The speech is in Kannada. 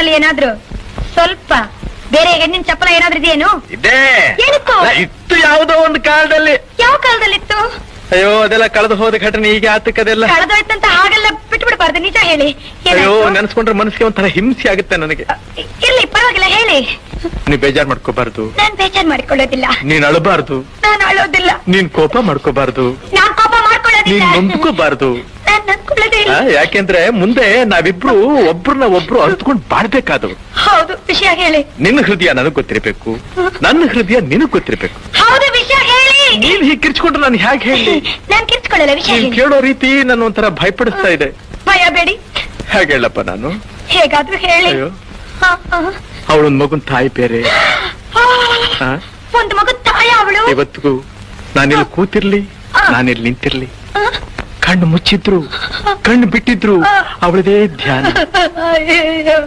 ಚಪ್ಪಲಲ್ಲಿ ಏನಾದ್ರು ಸ್ವಲ್ಪ ಬೇರೆ ಹೆಣ್ಣಿನ ಚಪ್ಪಲ ಏನಾದ್ರೂ ಇದೆಯೇನು? ಇದೆ. ಏನಿತ್ತು? ಇತ್ತು ಯಾವುದೋ ಒಂದು ಕಾಲದಲ್ಲಿ. ಯಾವ ಕಾಲದಲ್ಲಿತ್ತು? ಅಯ್ಯೋ ಅದೆಲ್ಲ ಕಳೆದು ಹೋದ ಘಟನೆ ಈಗ ಆತಕ್ಕದೆಲ್ಲ. ಕಳೆದೋಯ್ತಂತ ಹಾಗೆಲ್ಲ ಬಿಟ್ಬಿಡ್ಬಾರ್ದು, ನಿಜ ಹೇಳಿ. ಅಯ್ಯೋ ನೆನ್ಸ್ಕೊಂಡ್ರೆ ಮನಸ್ಸಿಗೆ ಒಂಥರ ಹಿಂಸೆ ಆಗುತ್ತೆ ನನಗೆ. ಇರ್ಲಿ ಪರವಾಗಿಲ್ಲ, ಹೇಳಿ. ನೀ ಬೇಜಾರ್ ಮಾಡ್ಕೋಬಾರ್ದು. ನಾನ್ ಬೇಜಾರ್ ಮಾಡ್ಕೊಳ್ಳೋದಿಲ್ಲ. ನೀನ್ ಅಳಬಾರ್ದು. ನಾನು ಅಳೋದಿಲ್ಲ. ನೀನ್ ಕೋಪ ಮಾಡ್ಕೋಬಾರ್ದು. ನಾನ್ ಕೋಪ ಮಾಡ್ಕೊಳ್ಳೋದಿಲ್ಲ. ನೀನ್ ನೊಂದ್ಕೋಬಾರ್ದು. ನಾನ್ ನನ್ಕೊಳ್ಳೋದೇ ಇಲ್ಲ. ಯಾಕೆಂದ್ರೆ ಮುಂದೆ ನಾವಿಬ್ರು ಒಬ್ರನ್ನ ಒಬ್ರು ಅರ್ತ್ಕೊಂಡ್ ಬಾಳ್ಬೇಕಾದವು. ಹೌದು, ವಿಷಯ ಹೇಳಿ. ನಿನ್ನ ಹೃದಯ ನನಗ್ ಗೊತ್ತಿರ್ಬೇಕು, ನನ್ನ ಹೃದಯ ನಿನಗ್ ಗೊತ್ತಿರ್ಬೇಕು. ಹೌದು, ವಿಷಯ ಹೇಳಿ. ನೀನ್ ಹೀಗೆ ಕಿರ್ಚ್ಕೊಂಡ್ರೆ ನಾನು ಹೇಗೆ ಹೇಳಿ? ನಾನ್ ಕಿರ್ಚ್ಕೊಳ್ಳಲ್ಲ, ವಿಷಯ ನೀನ್ ಹೇಳಿ. ಕೇಳೋ ರೀತಿ ನನ್ನ ಒಂಥರ ಭಯಪಡಿಸ್ತಾ ಇದೆ. ಭಯ ಬೇಡಿ. ಹೇಗೆ ಹೇಳಪ್ಪ ನಾನು? ಹೇಗಾದ್ರೂ ಹೇಳಿ. ಅಯ್ಯೋ ಅವಳೊಂದ್ ಮಗುನ್ ತಾಯಿ ಬೇರೆ. ಒಂದು ಮಗು ತಾಯ ಅವಳು. ಇವತ್ತಿಗೂ ನಾನಿಲ್ಲಿ ಕೂತಿರ್ಲಿ, ನಾನಿಲ್ಲಿ ನಿಂತಿರ್ಲಿ, ಕಣ್ಣು ಮುಚ್ಚಿದ್ರು ಕಣ್ಣು ಬಿಟ್ಟಿದ್ರು ಅವಳದೇ ಧ್ಯಾನ.